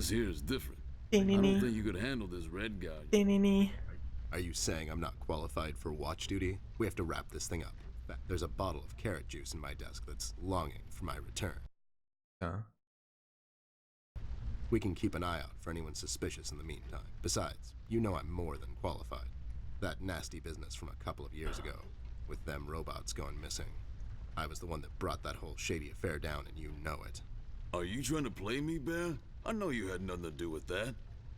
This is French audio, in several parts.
business here is different. I don't think you could handle this red guy. Are you saying I'm not qualified for watch duty? We have to wrap this thing up. There's a bottle of carrot juice in my desk that's longing for my return. We can keep an eye out for anyone suspicious in the meantime. Besides, you know I'm more than qualified. That nasty business from a couple of years ago, with them robots going missing. I was the one that brought that whole shady affair down, and you know it. Are you trying to play me, Bear? I know you had nothing to do with that.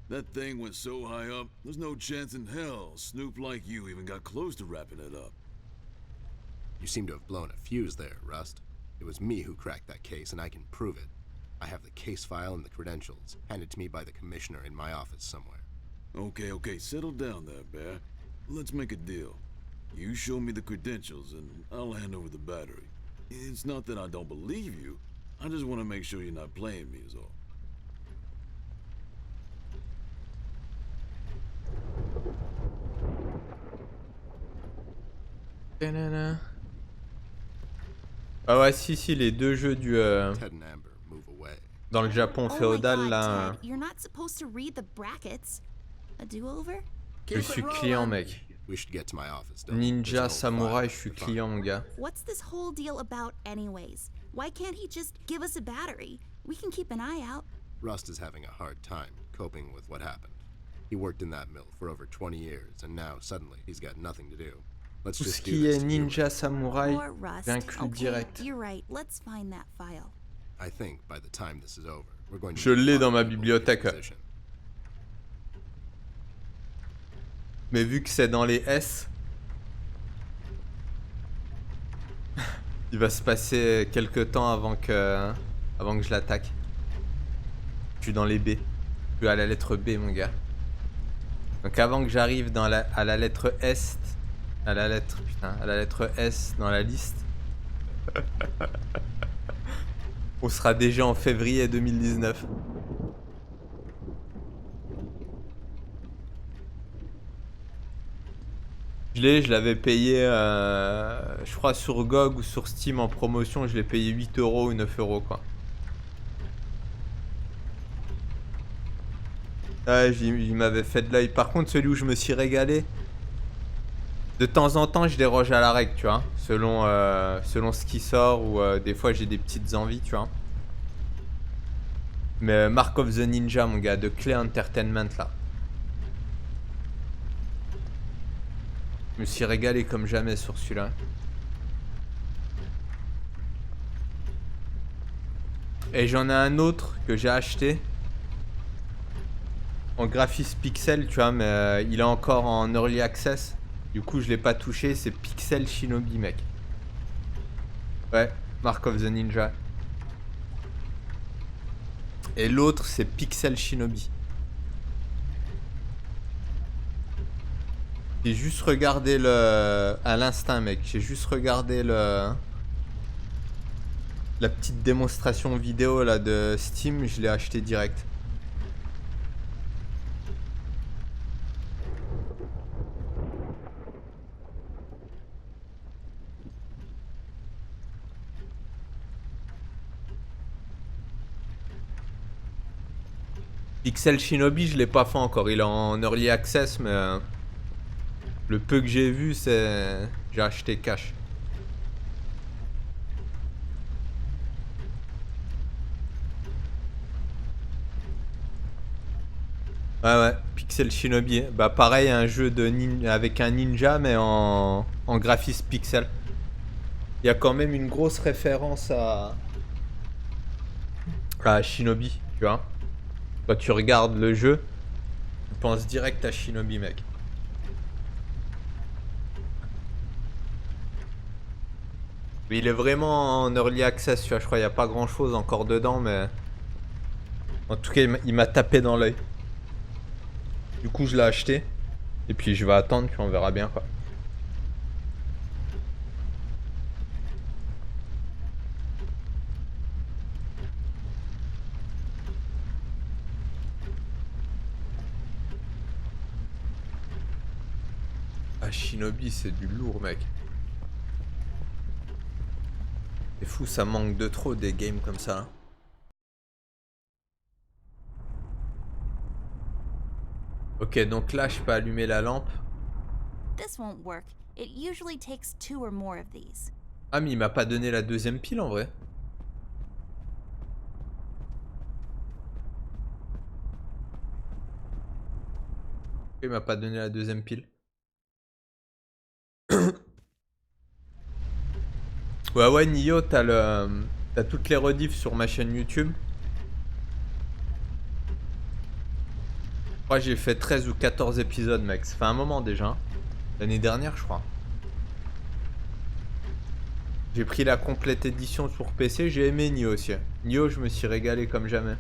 That thing went so high up, there's no chance in hell Snoop like you even got close to wrapping it up. You seem to have blown a fuse there, Rust. It was me who cracked that case, and I can prove it. I have the case file and the credentials, handed to me by the commissioner in my office somewhere. Okay, settle down there, Bear. Let's make a deal. You show me the credentials, and I'll hand over the battery. It's not that I don't believe you. I just want to make sure you're not playing me is all. Ah ouais, si, les deux jeux du... dans le Japon féodal, là... Je suis client, mec. Ninja, samouraï, je suis client, mon gars. What's this whole deal about anyways? Why can't he just give us a battery? We can keep an eye out. Rust is having a hard time coping with what happened. He worked in that mill for over 20 years, and now suddenly he's got nothing to do. Let's Tout just ce do qui this est to ninja, samouraï, More Rust. j'inclus direct. You're right. Let's find that file. I think by the time this is over, we're going to Je l'ai dans ma bibliothèque. Mais vu que c'est dans les S, il va se passer quelques temps avant que je l'attaque. Je suis dans les B. Je suis à la lettre B, mon gars. Donc avant que j'arrive à la lettre S, à la lettre S dans la liste, on sera déjà en février 2019. Je l'avais payé, je crois sur GOG ou sur Steam en promotion, je l'ai payé 8 € ou 9 € quoi. Ouais, il m'avait fait de l'œil. Par contre, celui où je me suis régalé, de temps en temps, je déroge à la règle, tu vois. Selon ce qui sort ou des fois j'ai des petites envies, tu vois. Mais Mark of the Ninja, mon gars, de Clay Entertainment là. Je me suis régalé comme jamais sur celui-là. Et j'en ai un autre que j'ai acheté. En graphisme pixel, tu vois, mais il est encore en early access. Du coup, je l'ai pas touché. C'est Pixel Shinobi, mec. Ouais, Mark of the Ninja. Et l'autre, c'est Pixel Shinobi. J'ai juste regardé à l'instinct, mec. J'ai juste regardé la petite démonstration vidéo là de Steam. Je l'ai acheté direct. Pixel Shinobi, je l'ai pas fait encore. Il est en early access, mais le peu que j'ai vu, c'est j'ai acheté cash. Ouais, Pixel Shinobi. Bah pareil, un jeu avec un ninja, mais en graphisme pixel. Il y a quand même une grosse référence à Shinobi, tu vois. Quand tu regardes le jeu, tu penses direct à Shinobi, mec. Mais il est vraiment en early access, tu vois. Je crois qu'il n'y a pas grand chose encore dedans, mais en tout cas, il m'a tapé dans l'œil. Du coup, je l'ai acheté. Et puis, je vais attendre, puis on verra bien, quoi. Ah, Shinobi, c'est du lourd, mec. C'est fou, ça manque de trop des games comme ça. Ok, donc là, je peux allumer la lampe. This won't work. It usually takes 2 or more of these. Ah, mais il m'a pas donné la deuxième pile en vrai. Il m'a pas donné la deuxième pile. Ouais, Nio, t'as toutes les rediffs sur ma chaîne YouTube. Je crois que j'ai fait 13 ou 14 épisodes, mec. Ça fait un moment déjà. L'année dernière, je crois. J'ai pris la complète édition sur PC. J'ai aimé Nio aussi. Nio, je me suis régalé comme jamais.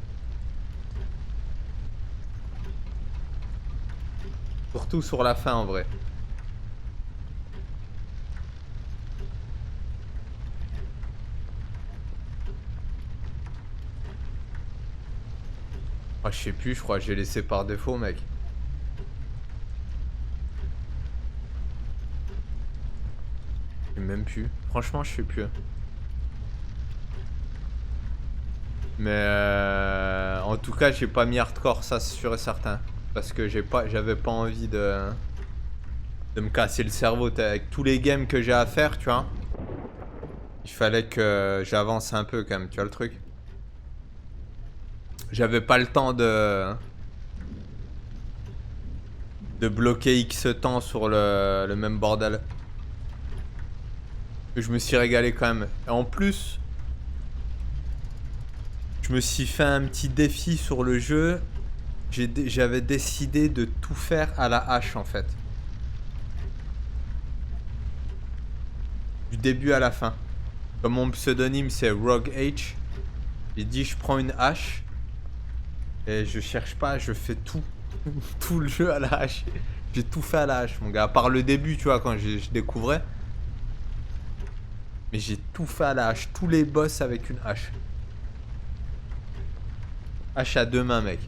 Surtout sur la fin, en vrai. Ah, je sais plus, je crois que j'ai laissé par défaut, mec. Je sais même plus. Franchement, je sais plus. Mais en tout cas, j'ai pas mis hardcore, ça c'est sûr et certain. Parce que j'avais pas envie de me casser le cerveau avec tous les games que j'ai à faire, tu vois. Il fallait que j'avance un peu quand même, tu vois le truc. J'avais pas le temps de bloquer X temps sur le même bordel. Je me suis régalé quand même. Et en plus, je me suis fait un petit défi sur le jeu. J'avais décidé de tout faire à la hache en fait. Du début à la fin. Comme mon pseudonyme c'est Rogue H, j'ai dit je prends une hache. Et je cherche pas, je fais tout. Tout le jeu à la hache. J'ai tout fait à la hache mon gars. À part le début tu vois quand je découvrais. Mais j'ai tout fait à la hache. Tous les boss avec une hache. Hache à deux mains mec.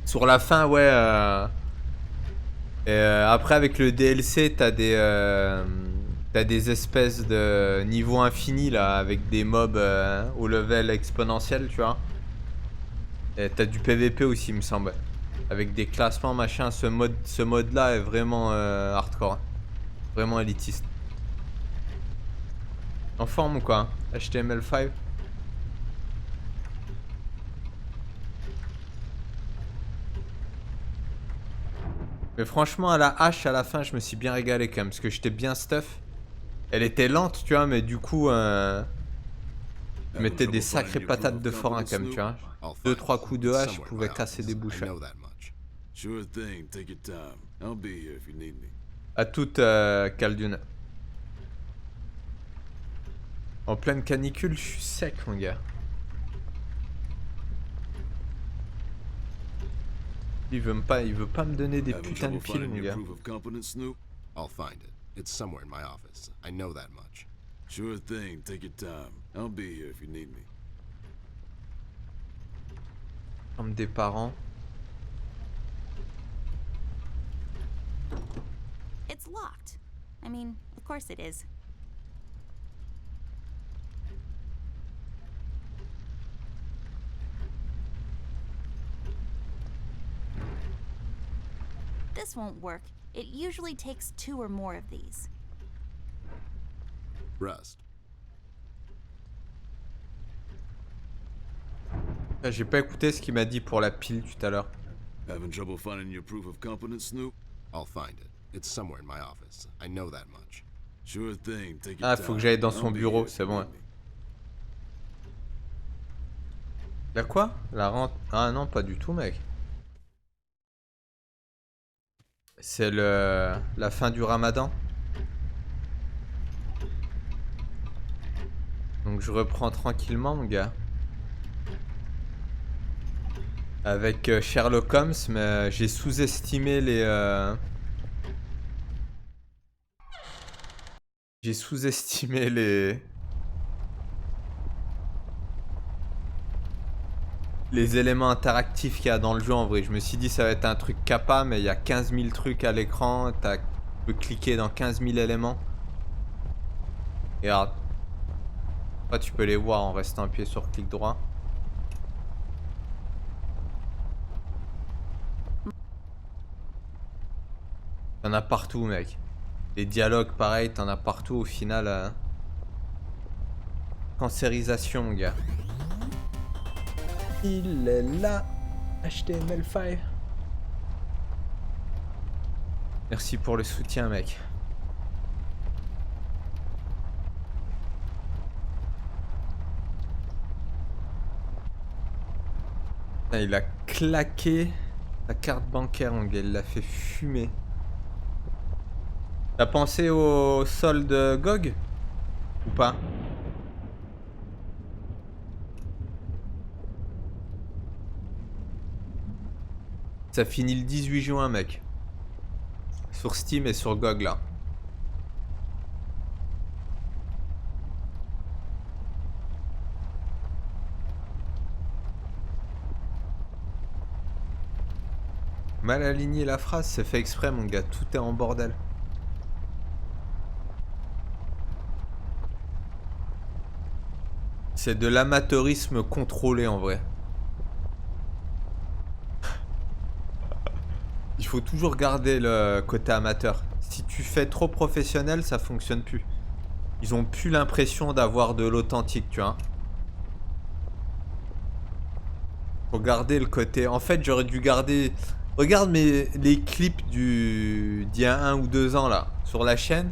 Sur la fin ouais après avec le DLC t'as des espèces de niveau infini là avec des mobs au level exponentiel tu vois. Et t'as du PVP aussi il me semble. Avec des classements machin, ce mode là est vraiment hardcore. Vraiment élitiste. En forme ou quoi? HTML5. Mais franchement à la hache à la fin je me suis bien régalé quand même. Parce que j'étais bien stuff. Elle était lente tu vois mais du coup je mettais des sacrées patates de forain quand même tu vois. 2-3 coups de hache je pouvais casser des bouches. À toute Caldune. En pleine canicule je suis sec mon gars. Il veut pas me donner des putains de piles mon gars. I'll find it. It's somewhere in my office. I know that much. Sure thing, take your time. I'll be here if you need me. Comme des parents. It's locked. I mean, of course it is. This won't work. It usually takes 2 or more of these. Rust. J'ai pas écouté ce qu'il m'a dit pour la pile tout à l'heure. Having trouble finding your proof of competence, Snoop? I'll find it. It's somewhere in my office. I know that much. Sure thing, take your Ah, time. faut que j'aille dans son I'll be bureau, here if c'est you bon. need me. Y'a quoi? La rente? Ah non, pas du tout, mec. C'est la fin du ramadan. Donc je reprends tranquillement, mon gars. Avec Sherlock Holmes, mais j'ai sous-estimé les... J'ai sous-estimé les éléments interactifs qu'il y a dans le jeu en vrai. Je me suis dit ça va être un truc capa, mais il y a 15 000 trucs à l'écran. Tu peux cliquer dans 15 000 éléments. Et regarde. Toi, tu peux les voir en restant appuyé sur clic droit. T'en as partout, mec. Les dialogues, pareil, t'en as partout au final. Cancérisation, mon gars. Il est là. HTML5. Merci pour le soutien, mec. Il a claqué sa carte bancaire, mon gars. Il l'a fait fumer. T'as pensé au solde GOG? Ou pas? Ça finit le 18 juin, mec. Sur Steam et sur GOG, là. Mal aligné la phrase, c'est fait exprès, mon gars. Tout est en bordel. C'est de l'amateurisme contrôlé, en vrai. Il faut toujours garder le côté amateur. Si tu fais trop professionnel, ça fonctionne plus. Ils ont plus l'impression d'avoir de l'authentique, tu vois. Faut garder le côté... En fait, j'aurais dû garder... Regarde les clips d'il y a 1 ou 2 ans, là, sur la chaîne.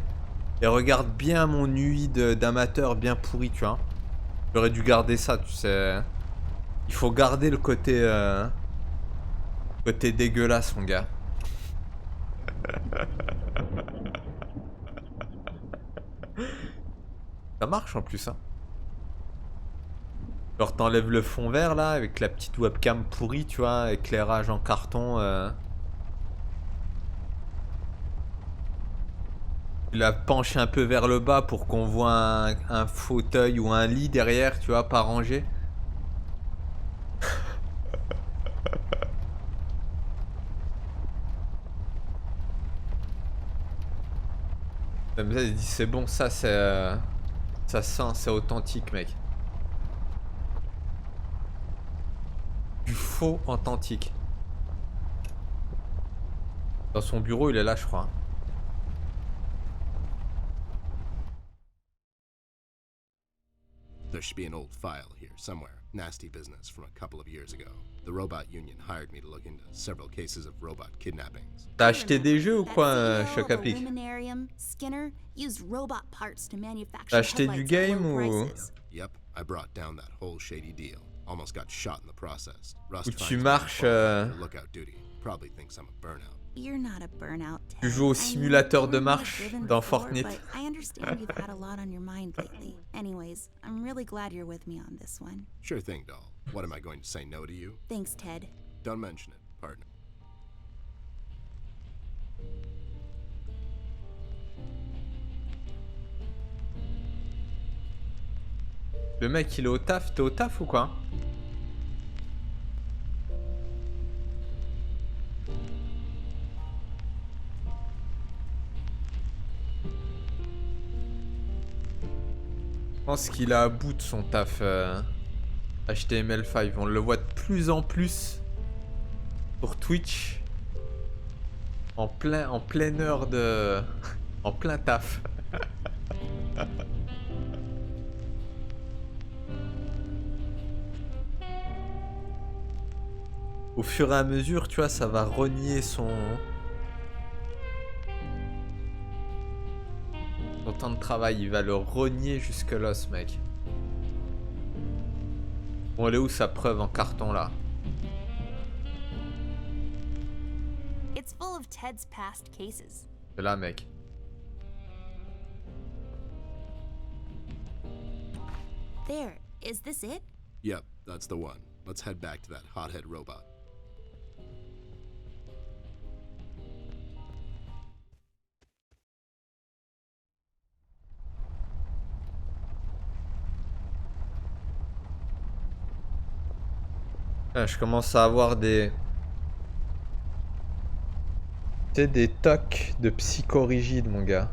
Et regarde bien mon UI d'amateur bien pourri, tu vois. J'aurais dû garder ça, tu sais. Il faut garder le côté... côté dégueulasse, mon gars. Ça marche en plus, hein. Genre t'enlèves le fond vert là avec la petite webcam pourrie, tu vois, éclairage en carton. Tu la penches un peu vers le bas pour qu'on voit un fauteuil ou un lit derrière, tu vois, pas rangé. Il dit c'est bon, ça c'est... ça sent, c'est authentique, mec. Du faux authentique. Dans son bureau, il est là, je crois. There should be an old file here somewhere. Nasty business from a couple of years ago. The robot union hired me to look into several cases of robot kidnappings. T'as acheté des jeux ou quoi, Choc Applique? T'as acheté du game ou... Yep, I brought down that whole shady deal. Almost got shot in the process. Où tu marches... lookout duty. Probably thinks I'm a burnout. You're not a burnout, Ted. Tu joues au simulateur de marche dans Fortnite. But I understand you've had a lot on your mind lately. Anyways, I'm really glad you're with me on this one. Sure thing, doll. What am I going to say no to you? Thanks, Ted. Don't mention it, partner. Le mec il est au taf, t'es au taf ou quoi? Je pense qu'il est à bout de son taf HTML5. On le voit de plus en plus sur Twitch. En pleine heure de... en plein taf. Au fur et à mesure, tu vois, ça va renier son temps de travail. Il va le renier jusque l'os, mec. Bon, elle est où sa preuve en carton, là? It's full of Ted's past cases. C'est là, mec. There, is this it? Yep, that's the one. Let's head back to that hothead robot. Ah, je commence à avoir des... tu sais, des tocs de psychorigide, mon gars.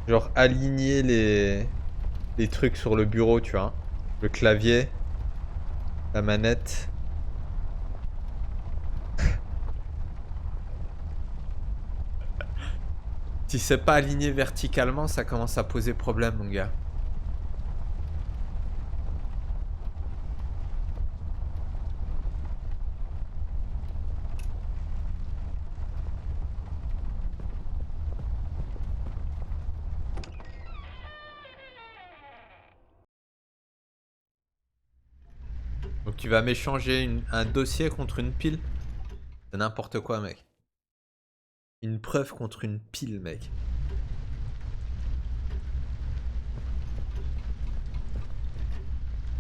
Genre aligner les trucs sur le bureau, tu vois. Le clavier, la manette. Si c'est pas aligné verticalement, ça commence à poser problème, mon gars. Donc tu vas m'échanger un dossier contre une pile? C'est n'importe quoi, mec. Une preuve contre une pile, mec.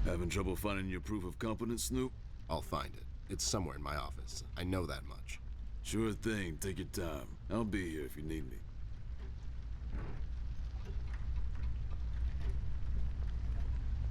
Having trouble finding your proof of competence, Snoop? I'll find it. It's somewhere in my office. I know that much. Sure thing, take your time. I'll be here if you need me.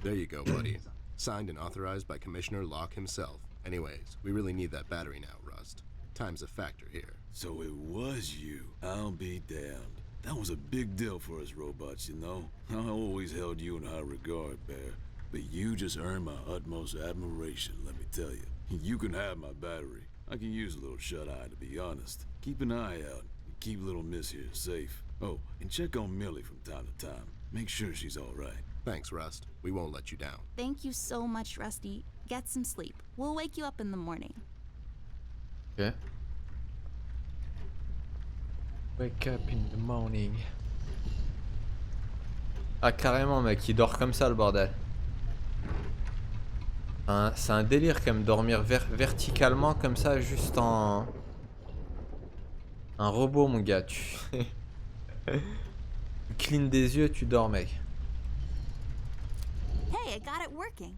There you go, buddy. Signed and authorized by Commissioner Locke himself. Anyways, we really need that battery now, Rust. Time's a factor here. So it was you. I'll be damned. That was a big deal for us robots, you know? I always held you in high regard, Bear. But you just earned my utmost admiration, let me tell you. You can have my battery. I can use a little shut-eye, to be honest. Keep an eye out, and keep little Miss here safe. Oh, and check on Millie from time to time. Make sure she's all right. Thanks, Rust. We won't let you down. Thank you so much, Rusty. Get some sleep. We'll wake you up in the morning. Ok. Wake up in the morning. Ah carrément mec, il dort comme ça le bordel. C'est un délire quand même dormir verticalement comme ça juste en... Un robot mon gars, tu clignes des yeux, tu dors mec. Hey, I got it working.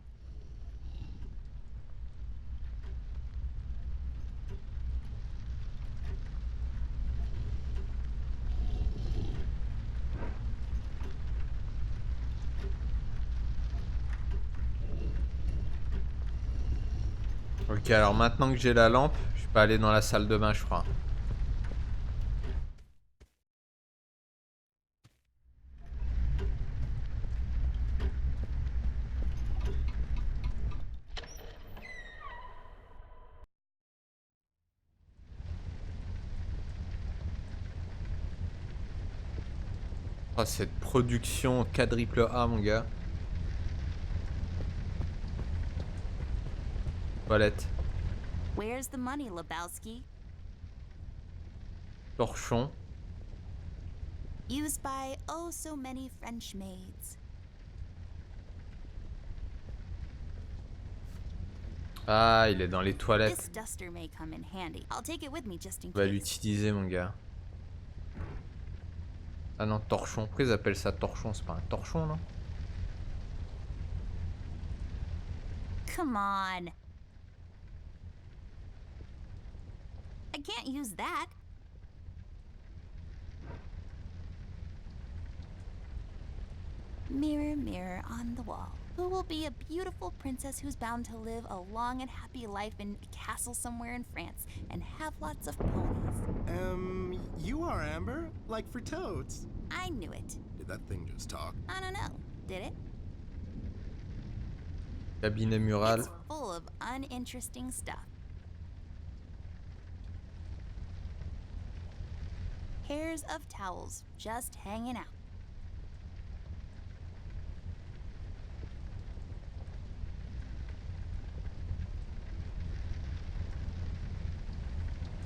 Ok, alors maintenant que j'ai la lampe, je peux aller dans la salle de bain je crois. Oh, cette production quadruple A mon gars. Toilette. Where's the money, Lebowski? Torchon. Used by oh so many French maids. Ah, il est dans les This toilettes. duster may come in handy. I'll take it with me just in On va case. l'utiliser mon gars. Ah non, torchon. Pourquoi ils appellent ça torchon? C'est pas un torchon non? Come on. I can't use that. Mirror, mirror on the wall. Who will be a beautiful princess who's bound to live a long and happy life in a castle somewhere in France and have lots of ponies? You are Amber? Like for toads? I knew it. Did that thing just talk? I don't know. Did it? Cabinet mural. It's full of uninteresting stuff. Pairs of towels just hanging out.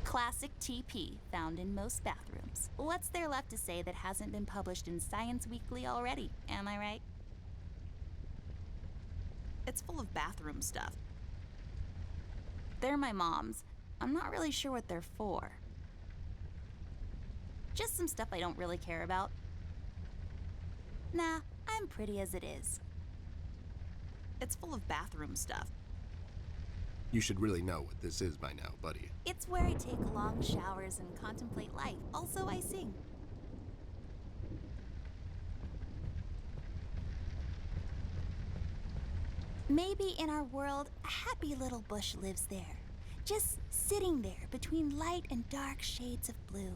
Classic TP found in most bathrooms. What's there left to say that hasn't been published in Science Weekly already? Am I right? It's full of bathroom stuff. They're my mom's. I'm not really sure what they're for. Just some stuff I don't really care about. Nah, I'm pretty as it is. It's full of bathroom stuff. You should really know what this is by now, buddy. It's where I take long showers and contemplate life. Also, I sing. Maybe in our world, a happy little bush lives there. Just sitting there between light and dark shades of blue.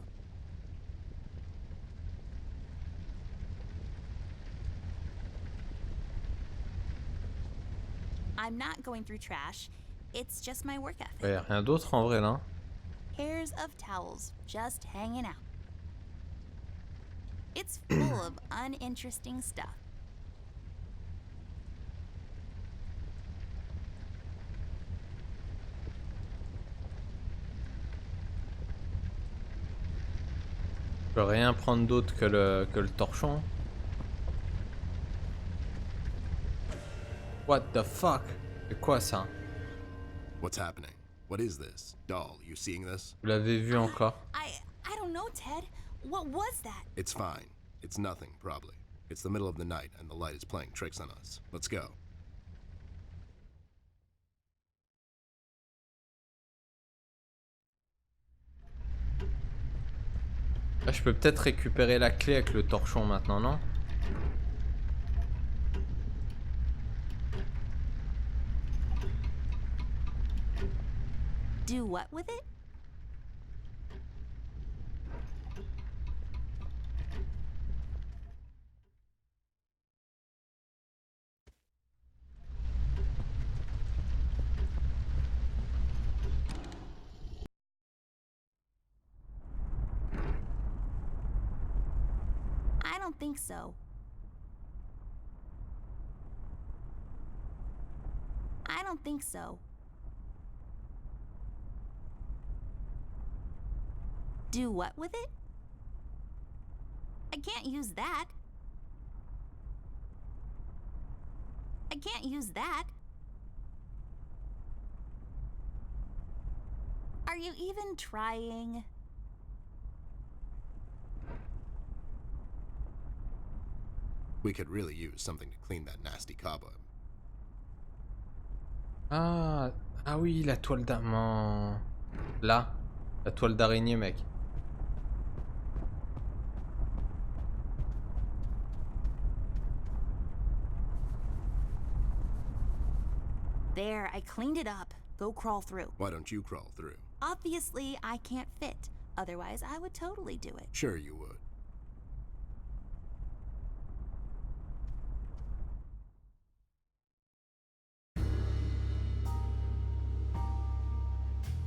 I'm not going through trash. It's just my work ethic. Ouais, rien d'autre en vrai là. Pairs of towels just hanging out. It's full of uninteresting stuff. Je peux rien prendre d'autre que le torchon. What the fuck? C'est quoi ça? What's happening? What is this? Doll, you seeing this? Vous l'avez vu encore? I don't know, Ted. What was that? It's fine. It's nothing, probably. It's the middle of the night and the light is playing tricks on us. Let's go. Ah, je peux peut-être récupérer la clé avec le torchon maintenant, non? Do what with it? I don't think so. I don't think so. Do what with it? I can't use that. I can't use that. Are you even trying? We could really use something to clean that nasty cobweb. Ah, ah oui, la toile d'amant. Là, la toile d'araignée, mec. There, I cleaned it up. Go crawl through. Why don't you crawl through? Obviously, I can't fit. Otherwise, I would totally do it. Sure you would.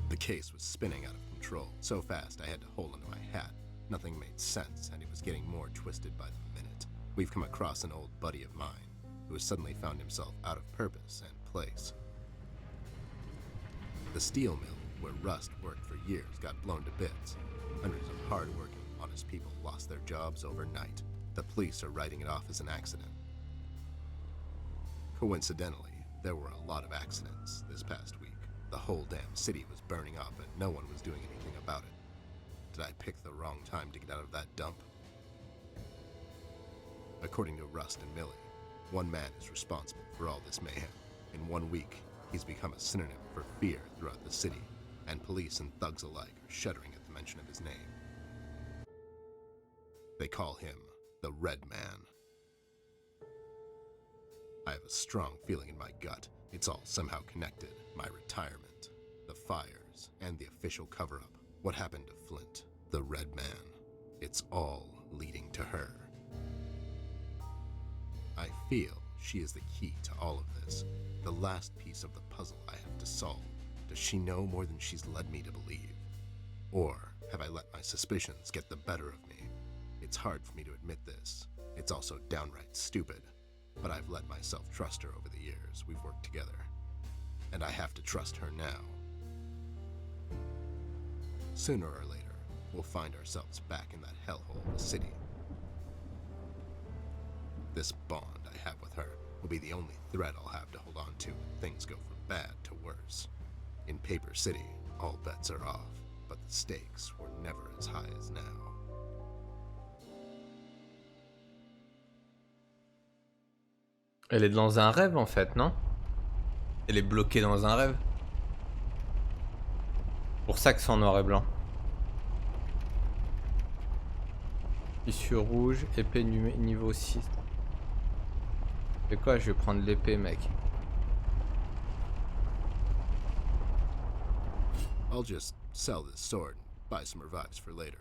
The case was spinning out of control, so fast I had to hold onto my hat. Nothing made sense, and it was getting more twisted by the minute. We've come across an old buddy of mine, who has suddenly found himself out of purpose and place. The steel mill, where Rust worked for years, got blown to bits. Hundreds of hard-working, honest people lost their jobs overnight. The police are writing it off as an accident. Coincidentally, there were a lot of accidents this past week. The whole damn city was burning up and no one was doing anything about it. Did I pick the wrong time to get out of that dump? According to Rust and Millie, one man is responsible for all this mayhem. In 1 week, he's become a synonym for fear throughout the city, and police and thugs alike are shuddering at the mention of his name. They call him the Red Man. I have a strong feeling in my gut. It's all somehow connected. My retirement, the fires, and the official cover-up. What happened to Flint, the Red Man? It's all leading to her. I feel she is the key to all of this. The last piece of the puzzle I have to solve. Does she know more than she's led me to believe? Or have I let my suspicions get the better of me? It's hard for me to admit this. It's also downright stupid. But I've let myself trust her over the years we've worked together. And I have to trust her now. Sooner or later, we'll find ourselves back in that hellhole of a city. This bond I have with her will be the only thread I'll have to hold on to when things go from bad to worse. In Paper City, all bets are off, but the stakes were never as high as now. Elle est dans un rêve en fait, non? Elle est bloquée dans un rêve. Pour ça que c'est en noir et blanc. Tissu rouge, épée niveau 6. C'est quoi? Je vais prendre l'épée, mec. I'll just sell this sword and buy some revives for later.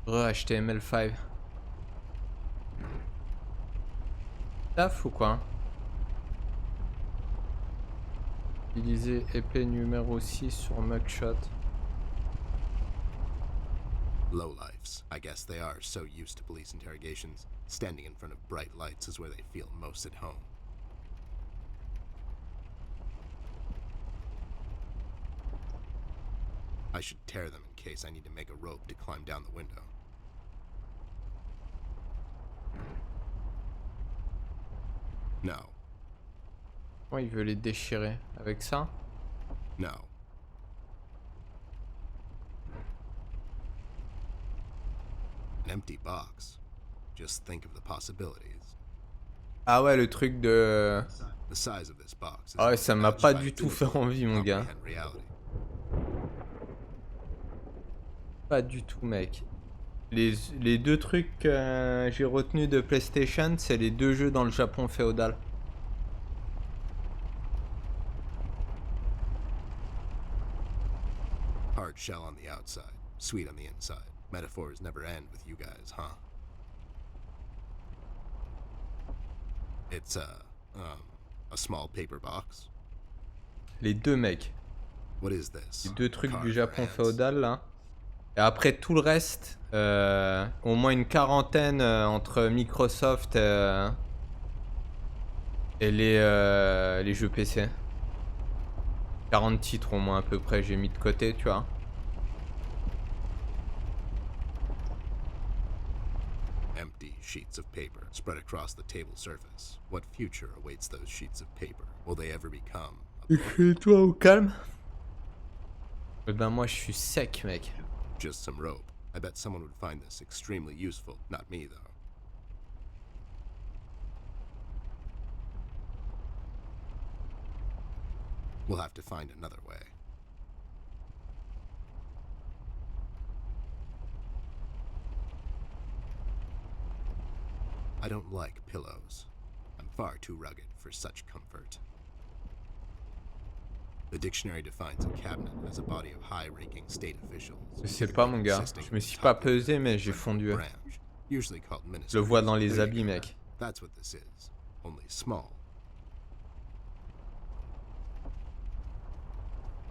HTML5. Taf ou quoi? Utiliser épée numéro 6 sur mugshot. Lowlifes. I guess they are so used to police interrogations. Standing in front of bright lights is where they feel most at home. I should tear them in case I need to make a rope to climb down the window. No. Ouais, il veut les déchirer avec ça. No. An empty box. Just think of the possibilities. Ah ouais, le truc de... The size of this box. Ah ouais, ça m'a pas du tout fait envie, mon gars. Pas du tout, mec. Les deux trucs que j'ai retenus de PlayStation, c'est les deux jeux dans le Japon féodal. Hard shell on the outside, sweet on the inside. Metaphors never end with you guys, huh? It's a small paper box. Les deux, mec. What is this? Les deux trucs du Japon féodal, là. Et après tout le reste, au moins une quarantaine entre Microsoft et les jeux PC. 40 titres au moins à peu près, j'ai mis de côté, tu vois. Empty sheets of paper spread across the table surface. What future awaits those sheets of paper? Will they ever become? Écris-toi au calme. Eh ben moi je suis sec, mec. Just some rope. I bet someone would find this extremely useful. Not me, though. We'll have to find another way. I don't like pillows. I'm far too rugged for such comfort. The dictionary defines a cabinet as a body of high-ranking state officials. Je sais pas, mon gars. Je me suis pas pesé, mais j'ai fondu. Je le vois dans les habits, mec. That's what this is. Only small.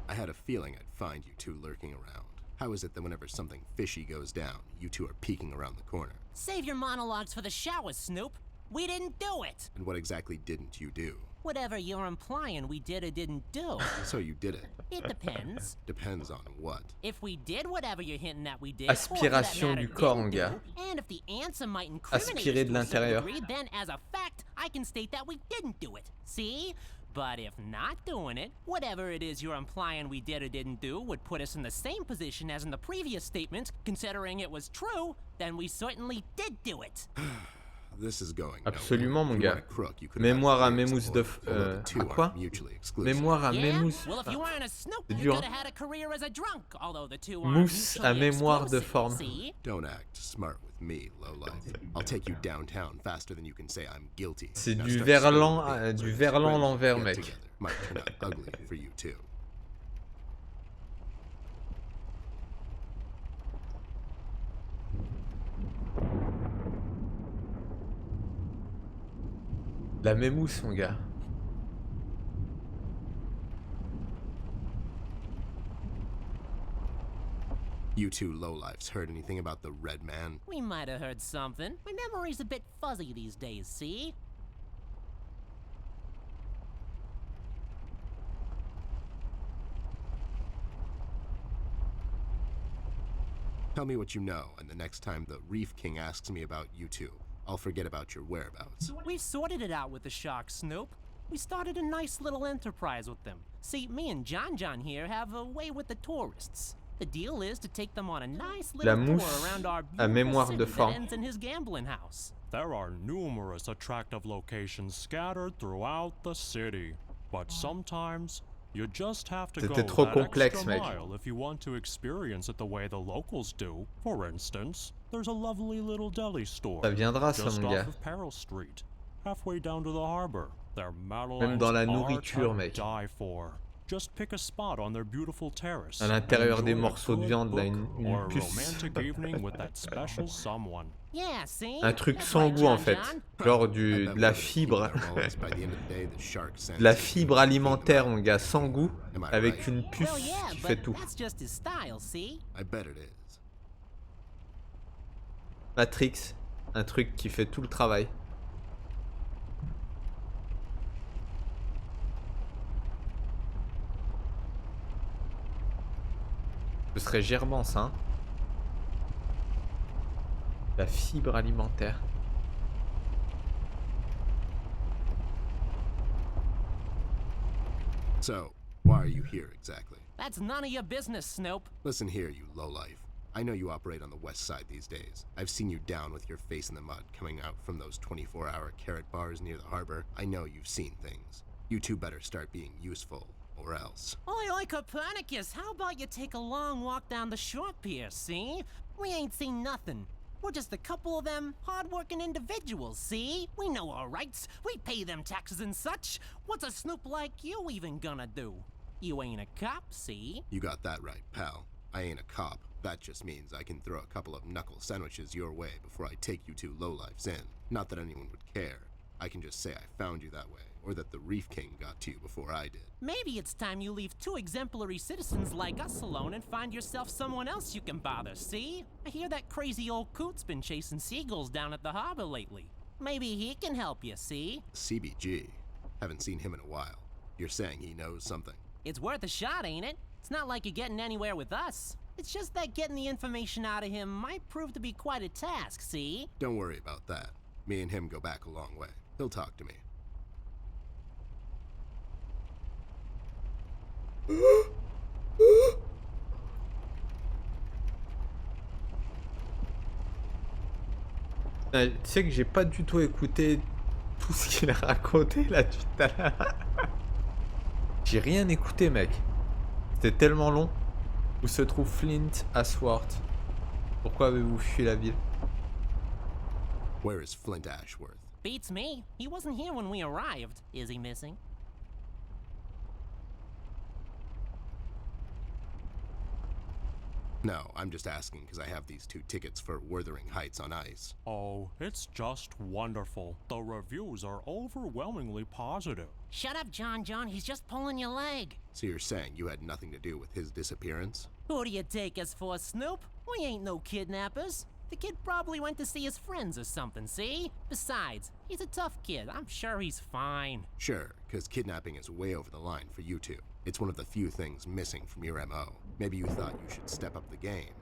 I had a feeling I'd find you two lurking around. How is it that whenever something fishy goes down, you two are peeking around the corner? Save your monologues for the shower, Snoop. We didn't do it. And what exactly didn't you do? Whatever you're implying we did or didn't do. So you did it. It depends. Depends on what? If we did whatever you're hinting at we did, Aspiration du corps, mon gars. And if the answer might incriminate Aspirer de l'intérieur. then as a fact, I can state that we didn't do it. See? But if not doing it, whatever it is you're implying we did or didn't do would put us in the same position as in the previous statement, considering it was true, then we certainly did do it. This is going Absolument, mon gars. Mémoire à mémousse de... à quoi? Mémoire à mémousse... C'est dur, hein. Mousse à mémoire de forme. Don't act smart with me, lowlife. I'll take you downtown faster than you can say I'm guilty. C'est du verlan l'envers, mec. Might turn out ugly for you too. La mémousse, mon gars. You two lowlifes heard anything about the Red Man? We might have heard something. My memory's a bit fuzzy these days, see? Tell me what you know, and the next time the Reef King asks me about you two, I'll forget about your whereabouts. We've sorted it out with the sharks, Snoop. We started a nice little enterprise with them. See, me and John here have a way with the tourists. The deal is to take them on a nice little tour around our beautiful city that ends in his gambling house. There are numerous attractive locations scattered throughout the city, but sometimes you just have to go that extra mile if you want to experience it the way the locals do. For instance, there's a lovely little deli store just off of Peril Street, halfway down to the harbor. Their Madeleines are to die for. Just pick a spot on their beautiful terrace. À l'intérieur des morceaux de viande, là, une puce. Un truc sans goût, en fait. Genre de la fibre. De la fibre alimentaire, mon gars, sans goût. Avec une puce qui fait tout. Matrix, un truc qui fait tout le travail. Ce serait gerbant ça. Hein. La fibre alimentaire. So, why are you here exactly? That's none of your business, Snoop. Listen here, you lowlife. I know you operate on the west side these days. I've seen you down with your face in the mud coming out from those 24-hour carrot bars near the harbor. I know you've seen things. You two better start being useful, or else. Oi, Copernicus, how about you take a long walk down the shore pier, see? We ain't seen nothing. We're just a couple of them hard-working individuals, see? We know our rights. We pay them taxes and such. What's a snoop like you even gonna do? You ain't a cop, see? You got that right, pal. I ain't a cop. That just means I can throw a couple of knuckle sandwiches your way before I take you two lowlifes in. Not that anyone would care. I can just say I found you that way, or that the Reef King got to you before I did. Maybe it's time you leave two exemplary citizens like us alone and find yourself someone else you can bother, see? I hear that crazy old coot's been chasing seagulls down at the harbor lately. Maybe he can help you, see? CBG. Haven't seen him in a while. You're saying he knows something? It's worth a shot, ain't it? It's not like you're getting anywhere with us. It's just that getting the information out of him might prove to be quite a task, see? Don't worry about that. Me and him go back a long way. He'll talk to me. Tu sais que j'ai pas du tout écouté tout ce qu'il a raconté là tout à l'heure. J'ai rien écouté, mec. C'était tellement long. Où se trouve Flint Ashworth? Pourquoi avez-vous fui la ville? Where is Flint Ashworth? Beats me. He wasn't here when we arrived. Is he missing? No, I'm just asking because I have these 2 tickets for Wuthering Heights on ice. Oh, it's just wonderful. The reviews are overwhelmingly positive. Shut up, John. He's just pulling your leg. So you're saying you had nothing to do with his disappearance? Who do you take us for, Snoop? We ain't no kidnappers. The kid probably went to see his friends or something, see? Besides, he's a tough kid. I'm sure he's fine. Sure, because kidnapping is way over the line for you two. It's one of the few things missing from your MO. Maybe you thought you should step up the game.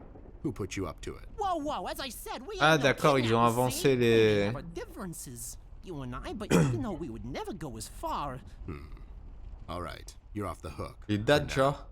Who put you up to it? Whoa, as I said, we Ah ain't no d'accord, ils ont kidnappers, avancé see? les... We have our differences, you and I, but you know we would never go as far. Alright, you're off the hook. Les dates, genre.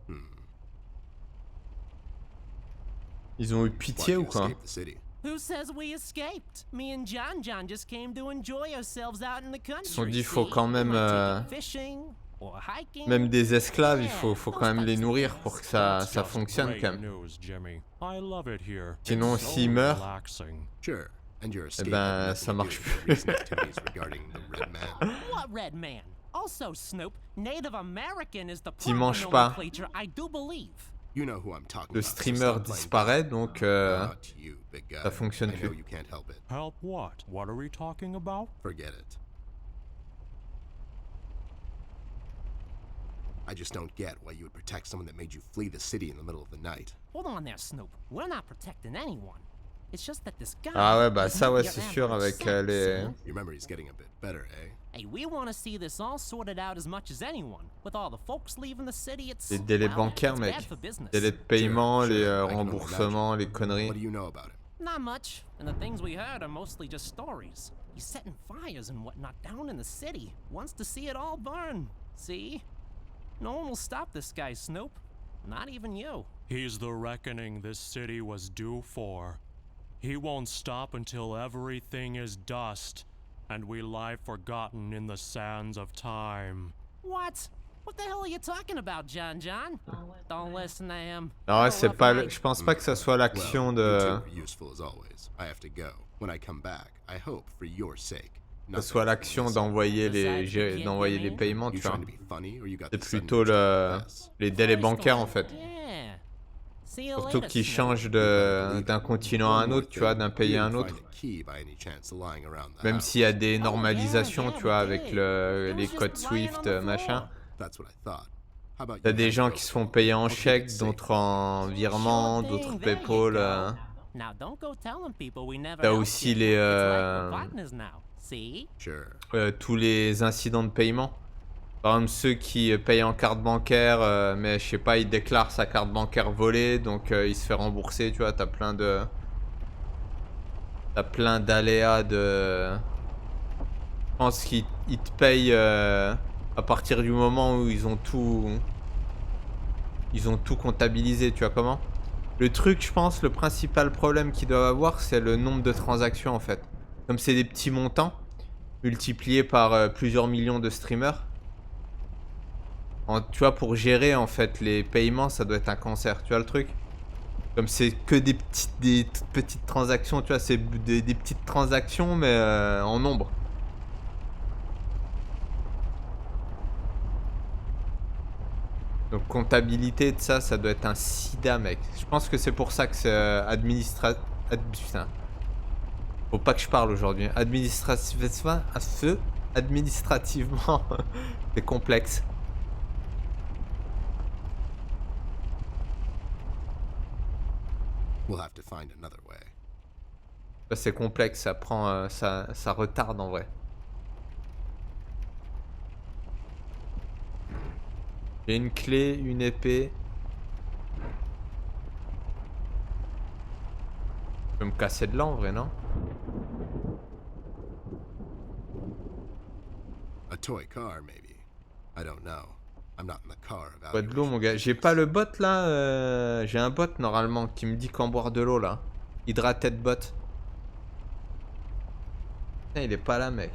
Ils ont eu pitié Why'd ou you quoi? escape the city? Who says we escaped? Me and John just came to enjoy ourselves out in the country. Ils se sont dit, faut see? quand même, We might take it fishing or hiking. Même des esclaves, il faut Yeah, quand même les those nourrir types of pour que That's ça just fonctionne great quand même. news, Jimmy. I love it here. Sinon, It's so s'il meurt, relaxing. Sure, and your escape ben, had ça nothing marche to do with plus. the recent activities regarding the Red Man. What red man? Also, Snoop, Native American is the S'il proper mange pas. nomenclature, I do believe. You know who I'm talking Le about. so streamer stop playing disparaît, dumb. donc Not you, big guy. ça fonctionne I know plus. you can't help it. Help what? What are we talking about? Forget it. I just don't get why you would protect someone that made you flee the city in the middle of the night. Hold on there, Snoop. We're not protecting anyone. It's just that this guy. Ah ouais, bah is ça ouais, your c'est sûr average avec sack, les... see? Your memory's getting a bit better, eh? Hey, we want to see this all sorted out as much as anyone. With all the folks leaving the city, it's Les délais well, bancaires, it's mec. bad for business. Délais de paiement, Sure, les I can only remboursements, les What conneries. do you know about him? Not much, and the things we heard are mostly just stories. He's setting fires and whatnot down in the city. Wants to see it all burn. See? No one will stop this guy, Snoop. Not even you. He's the reckoning this city was due for. He won't stop until everything is dust, and we lie forgotten in the sands of time. What? What the hell are you talking about, John? Don't listen to him. Non, ouais, You're c'est rough pas... night. Je pense pas que ça soit l'action Well, you two de... are useful as always. I have to go. When I come back, I hope for your sake. Que ce soit l'action d'envoyer d'envoyer les paiements, You tu vois. trying to be funny or you got C'est the sudden plutôt urge to le... confess? les délais bancaires en fait. Yeah. See you Surtout later, qu'ils Snoop. changent d'un continent à un autre, tu vois, d'un pays à un autre. Même s'il y a des normalisations, tu vois, avec les codes Swift, machin. T'as des gens qui se font payer en chèque, d'autres en virement, d'autres PayPal. Now don't go telling people we never T'as helped aussi you. les It's like we're partners now. See? Sure. tous les incidents de paiement. Par exemple, ceux qui payent en carte bancaire, mais je sais pas, il déclare sa carte bancaire volée, donc il se fait rembourser, tu vois, t'as plein d'aléas de... Je pense qu'ils te payent à partir du moment où ils ont tout comptabilisé, tu vois comment? Le truc, je pense, le principal problème qu'ils doivent avoir, c'est le nombre de transactions, en fait. Comme c'est des petits montants, multipliés par plusieurs millions de streamers, tu vois, pour gérer, en fait, les paiements, ça doit être un cancer, tu vois le truc? Comme c'est que des toutes petites transactions, tu vois, c'est des petites transactions, mais en nombre. Donc comptabilité de ça, ça doit être un sida, mec. Je pense que c'est pour ça que c'est putain. Faut pas que je parle aujourd'hui. Administrativement, c'est complexe. We'll have to find another way. C'est complexe, ça prend, ça retarde en vrai. J'ai une clé, une épée. Je peux me casser de là en vrai, non? A toy car, maybe. I don't know. I'm not in the car Bois de l'eau, mon gars. J'ai pas le bot là. J'ai un bot normalement qui me dit qu'en boire de l'eau là. Hydrated bot. Putain, il est pas là, mec.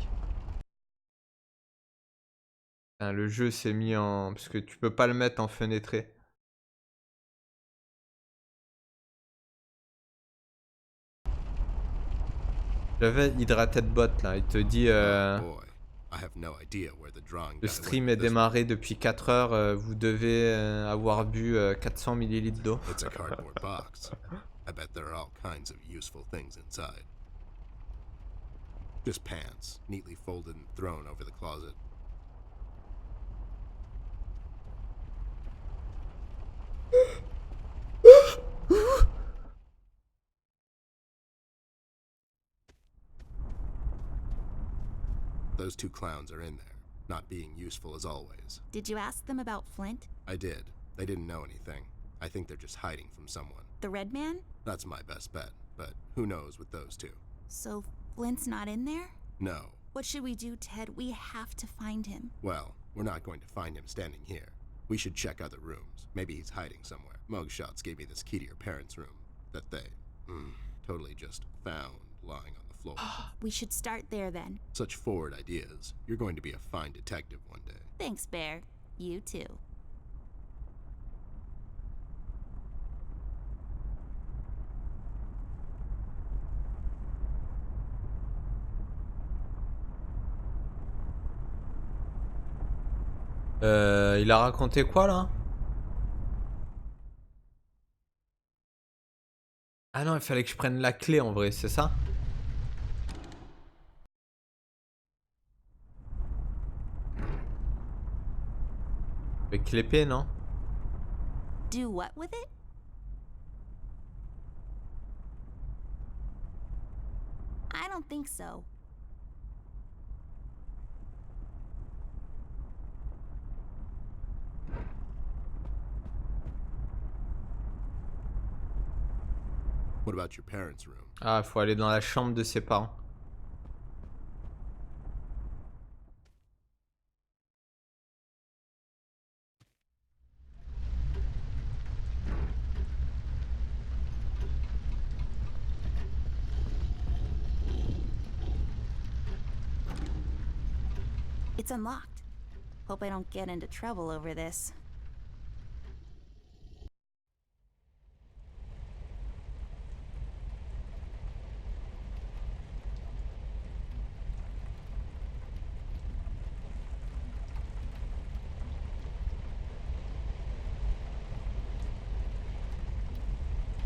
Putain, le jeu s'est mis en... Parce que tu peux pas le mettre en fenêtré. J'avais Hydrated bot là. Il te dit... Le stream est démarré depuis 4 heures. Vous devez avoir bu 400 ml d'eau. It's a cardboard box. I bet there are all kinds of useful things inside. Just pants, neatly folded and thrown over the closet. Those two clowns are in there, not being useful as always. Did you ask them about Flint? I did. They didn't know anything. I think they're just hiding from someone. The Red Man? That's my best bet, but who knows with those two? So Flint's not in there? No. What should we do, Ted? We have to find him. Well, we're not going to find him standing here. We should check other rooms. Maybe he's hiding somewhere. Mugshots gave me this key to your parents' room that they totally just found lying on the floor. We should start there then. Such forward ideas. You're going to be a fine detective one day. Thanks, Bear. You too. Il a raconté quoi là? Ah non, il fallait que je prenne la clé en vrai, c'est ça? Avec l'épée, non? Do what with it? I don't think so. What about your parents' room? Ah, faut aller dans la chambre de ses parents. It's unlocked. Hope I don't get into trouble over this.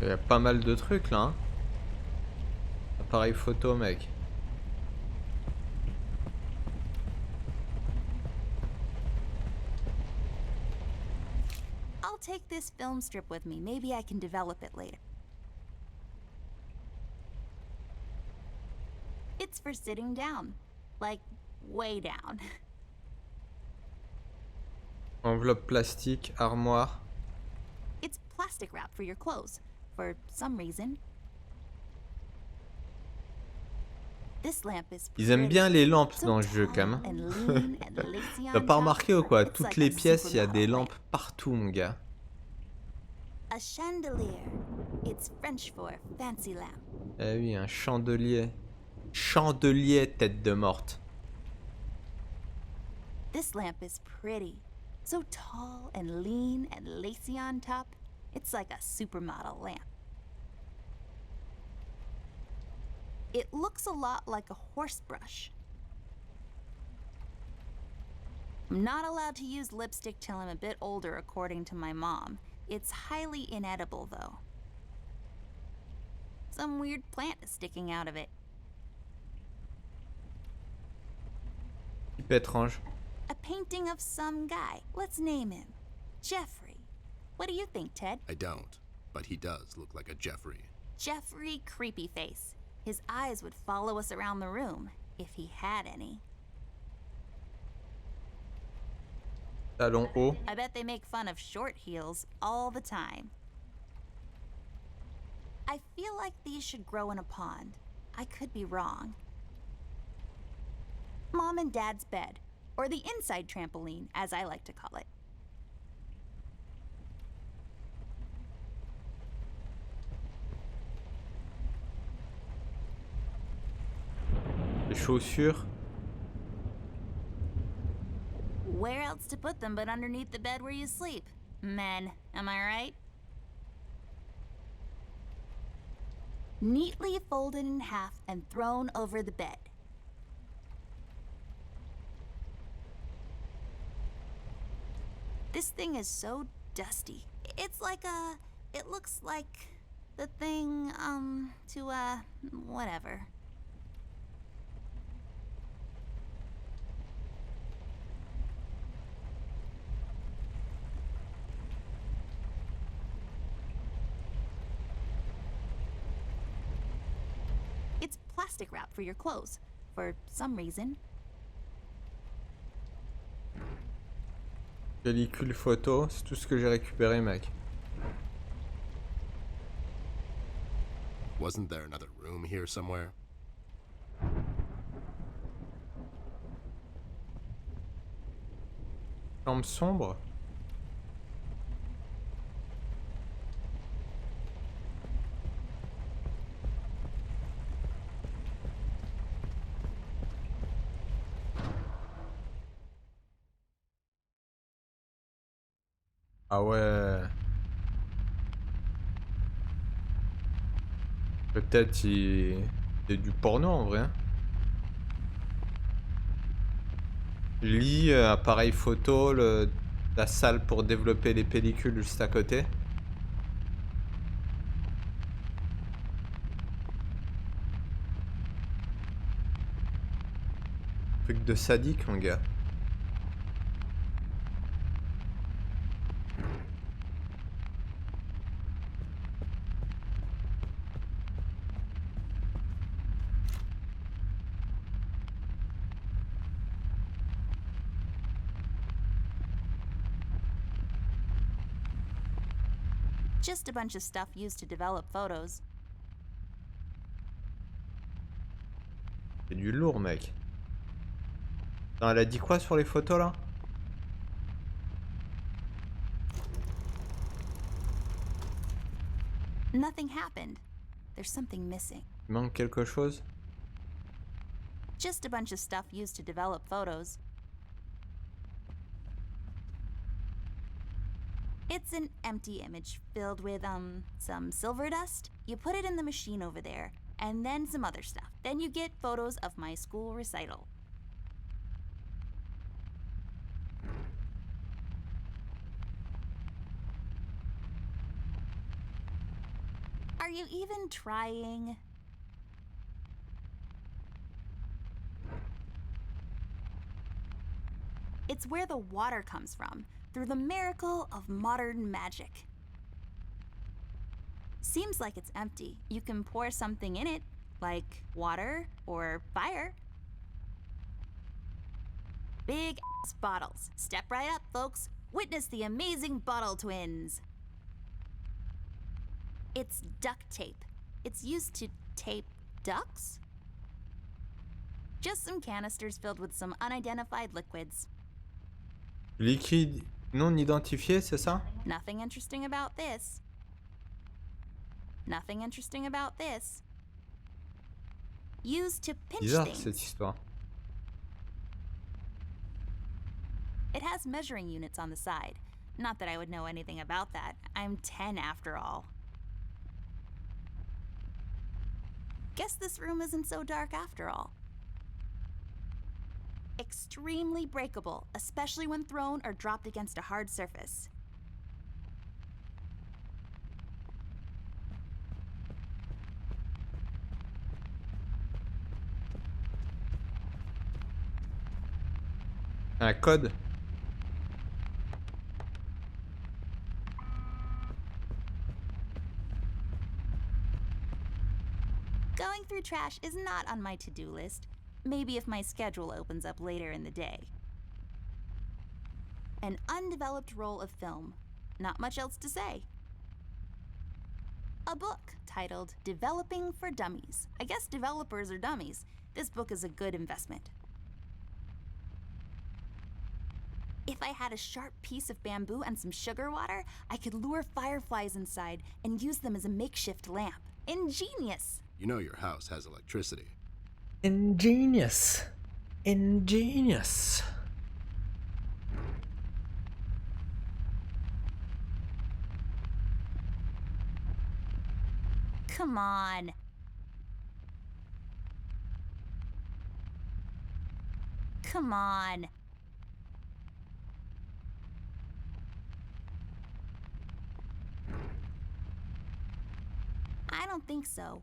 Il y a pas mal de trucs là. Hein. Appareil photo, mec. I'll take this film strip with me. Maybe I can develop it later. for sitting down. Like, way down. Enveloppe plastique, armoire. It's plastic wrap for your clothes, for some reason. This lamp is Ils aiment bien les lampes dans le jeu, quand même. T'as pas remarqué ou quoi? Toutes les pièces, il y a des lampes partout, mon gars. A chandelier. It's French for fancy lamp. Eh oui, un chandelier. Chandelier tête de morte. This lamp is pretty. So tall and lean and lacy on top. It's like a supermodel lamp. It looks a lot like a horse brush. I'm not allowed to use lipstick till I'm a bit older, according to my mom. It's highly inedible, though. Some weird plant is sticking out of it. Type étrange. A painting of some guy. Let's name him. Jeffrey. What do you think, Ted? I don't, but he does look like a Jeffrey. Jeffrey Creepyface. His eyes would follow us around the room, if he had any. Talon haut. I bet they make fun of short heels all the time. I feel like these should grow in a pond. I could be wrong. Mom and Dad's bed, or the inside trampoline, as I like to call it. Les chaussures. Where else to put them but underneath the bed where you sleep? Men, am I right? Neatly folded in half and thrown over the bed. This thing is so dusty. It's like it looks like the thing, whatever. It's plastic wrap for your clothes, for some reason. Pellicule photo, c'est tout ce que j'ai récupéré, mec. Wasn't there another room here somewhere? Chambre sombre. Ah ouais. Peut-être c'est du porno en vrai. Lit, appareil photo, la salle pour développer les pellicules juste à côté. Truc de sadique, mon gars. Just a bunch of stuff used to develop photos. C'est du lourd, mec. Attends, elle a dit quoi sur les photos là? Nothing happened. There's something missing. Il manque quelque chose? Just a bunch of stuff used to develop photos. It's an empty image filled with, some silver dust. You put it in the machine over there, and then some other stuff. Then you get photos of my school recital. Are you even trying? It's where the water comes from, through the miracle of modern magic. Seems like it's empty. You can pour something in it, Like water or fire. Big ass bottles. Step right up, folks. Witness the amazing bottle twins. It's duct tape. It's used to tape ducks? Just some canisters filled with some unidentified liquids. Liquide non identifié, c'est ça? Nothing interesting about this. Nothing interesting about this. Used to pinch Bizarre things. cette histoire. It has measuring units on the side. Not that I would know anything about that. I'm 10 after all. Guess this room isn't so dark after all. Extremely breakable, especially when thrown or dropped against a hard surface. Un code. Going through trash is not on my to-do list. Maybe if my schedule opens up later in the day. An undeveloped roll of film. Not much else to say. A book titled Developing for Dummies. I guess developers are dummies. This book is a good investment. If I had a sharp piece of bamboo and some sugar water, I could lure fireflies inside and use them as a makeshift lamp. Ingenious! You know your house has electricity. Ingenious. Ingenious. Come on. Come on. I don't think so.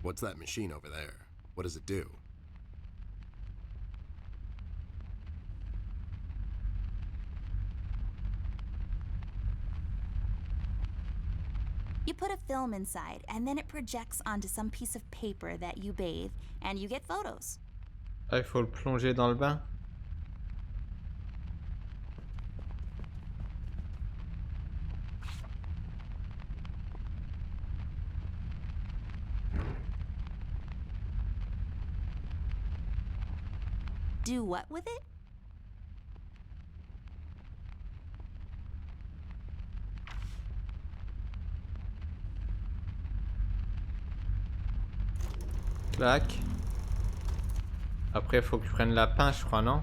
What's that machine over there? What does it do? You put a film inside, and then it projects onto some piece of paper that you bathe, and you get photos. Ah, il faut le plonger dans le bain. Do what with it? Clac. Après, il faut que tu prennes la pince, je crois, non?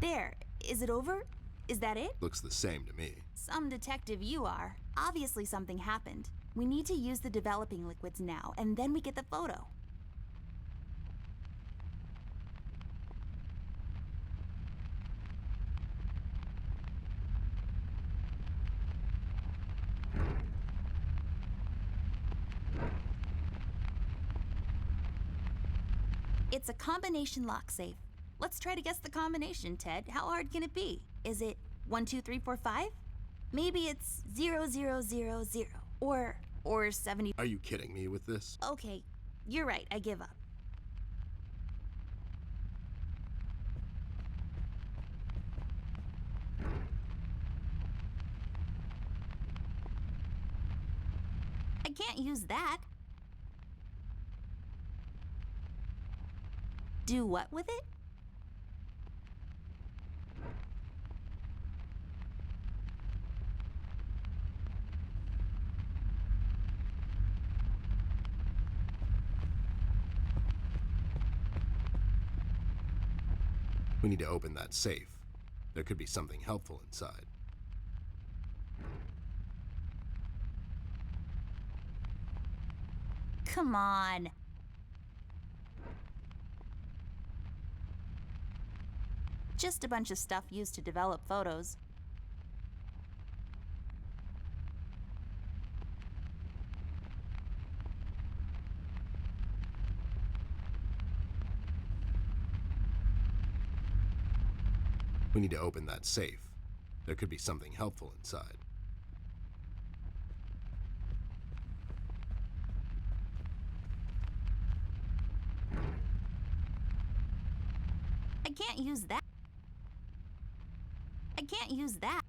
There. Is it over? Is that it? Looks the same to me. Some detective you are. Obviously something happened. We need to use the developing liquids now, and then we get the photo. It's a combination lock safe. Let's try to guess the combination, Ted. How hard can it be? Is it 1, 2, 3, 4, 5? Maybe it's 0, 0, 0, 0. Or 70. Are you kidding me with this? Okay, you're right. I give up. I can't use that. Do what with it? We need to open that safe. There could be something helpful inside. Come on. Just a bunch of stuff used to develop photos. We need to open that safe. There could be something helpful inside. can't use that. I can't use that.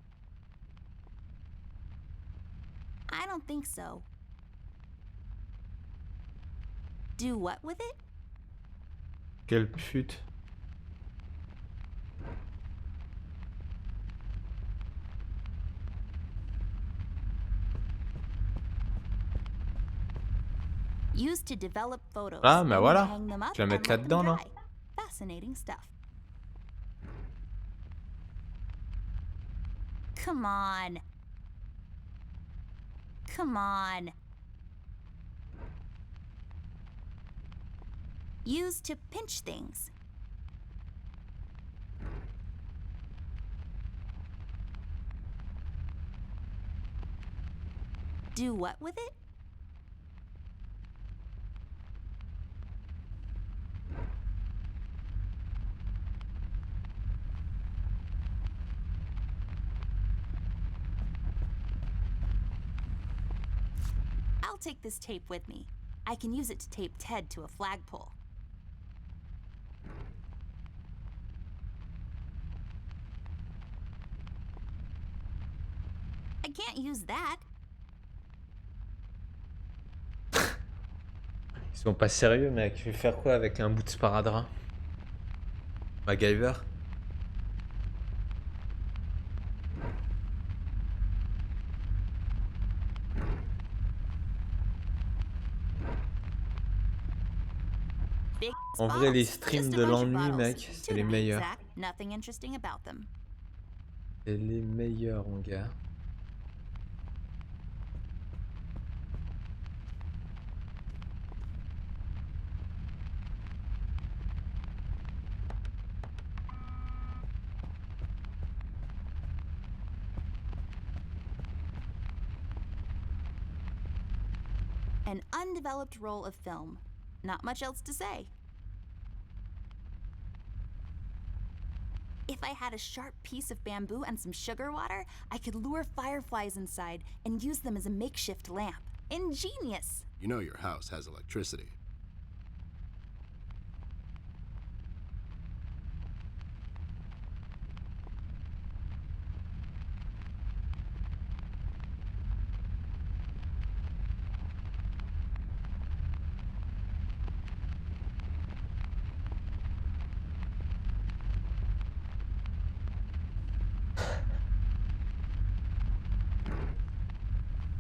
I don't think so. Do what with it? Quelle pute. Used to develop photos. Ah, mais and voilà. hang them up Je vais la and mettre let them là-dedans, non? dry. Fascinating stuff. Come on. Come on. Used to pinch things. Do what with it? I'll take this tape with me. I can use it to tape Ted to a flagpole. I can't use that. Ils sont pas sérieux, mec. Je vais faire quoi avec un bout de sparadrap? MacGyver? Big En vrai, les bottles, streams just a de bunch of l'ennui, bottles. mec, c'est Two les to be meilleurs. exact. Nothing interesting about them. C'est les meilleurs, mon gars. An undeveloped roll of film. Not much else to say. If I had a sharp piece of bamboo and some sugar water, I could lure fireflies inside and use them as a makeshift lamp. Ingenious! You know your house has electricity.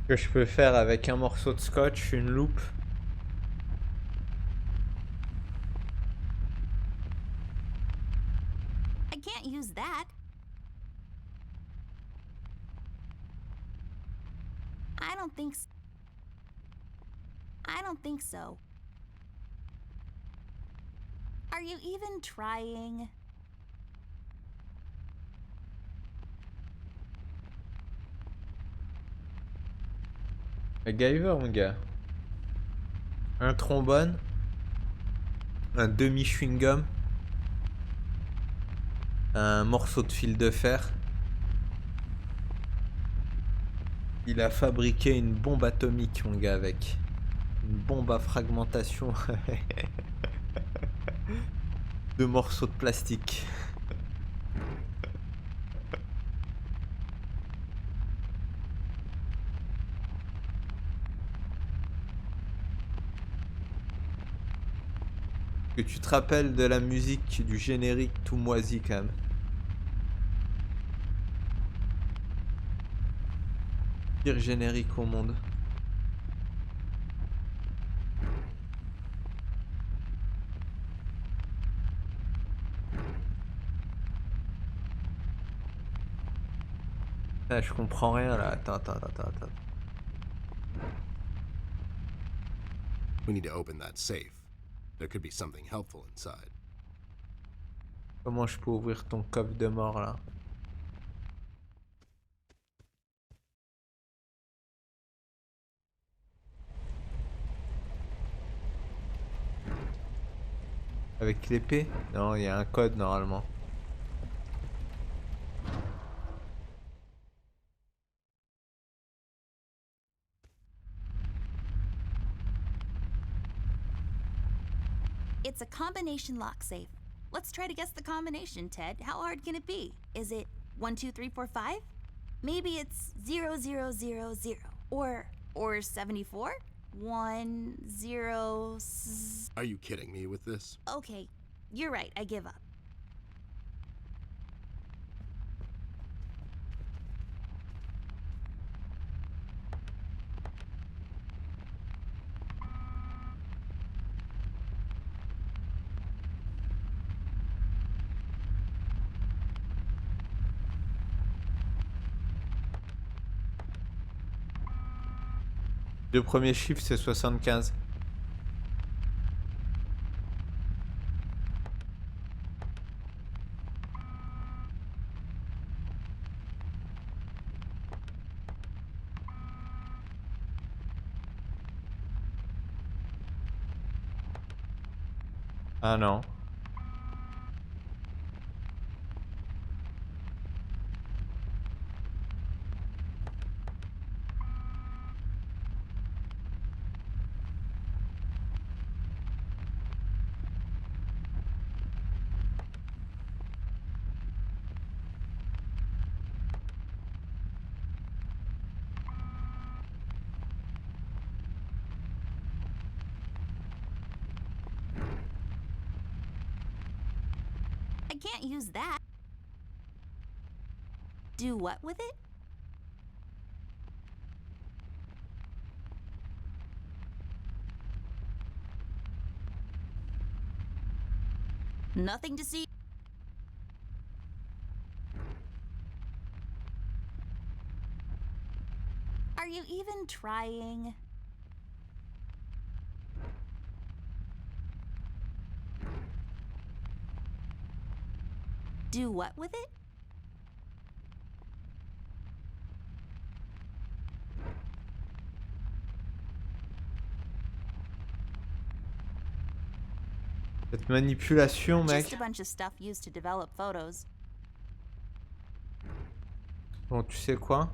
Que je peux faire avec un morceau de scotch, une loupe. I can't use that. I don't think so. I don't think so. Are you even trying? MacGyver, mon gars. Un trombone. Un demi-chewing-gum. Un morceau de fil de fer. Il a fabriqué une bombe atomique, mon gars, avec. Une bombe à fragmentation. De morceaux de plastique. Que tu te rappelles de la musique du générique tout moisi quand même. Pire générique au monde. Ah, je comprends rien là. Attends. We need to open that safe. There could be something helpful inside. Comment je peux ouvrir ton coffre de mort là? Avec l'épée? Non, il y a un code normalement. It's a combination lock safe. Let's try to guess the combination, Ted. How hard can it be? Is it 1, 2, 3, 4, 5? Maybe it's 0, 0, 0, 0. Or 74? 1, 0... Are you kidding me with this? Okay, you're right. I give up. Le premier chiffre, c'est 75. Ah non. I can't use that. Do what with it? Nothing to see. Are you even trying? Do what with it? Cette manipulation, mec. Just a bunch of stuff used to develop photos. Bon, tu sais quoi?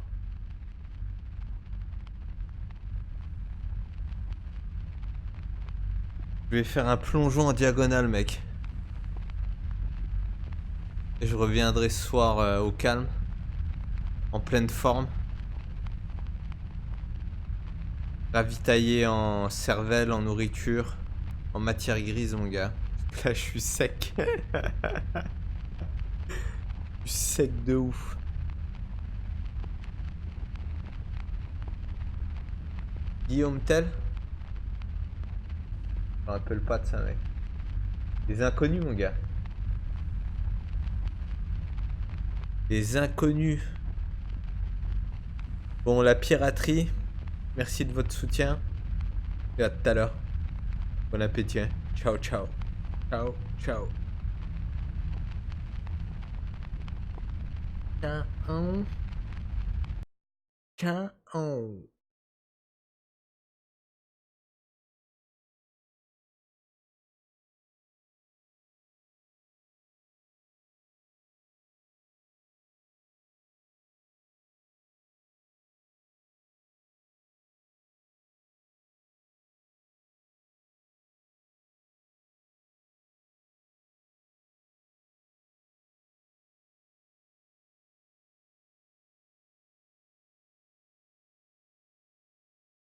Je vais faire un plongeon en diagonale, mec. Et je reviendrai ce soir au calme. En pleine forme. Ravitaillé en cervelle, en nourriture. En matière grise, mon gars. Là, je suis sec. Je suis sec de ouf. Guillaume Tell? Je me rappelle pas de ça, mec. Des inconnus, mon gars. Des inconnus. Bon, la piraterie. Merci de votre soutien. Et à tout à l'heure. Bon appétit. Hein. Ciao, ciao. Ciao, ciao. Ciao. Ciao.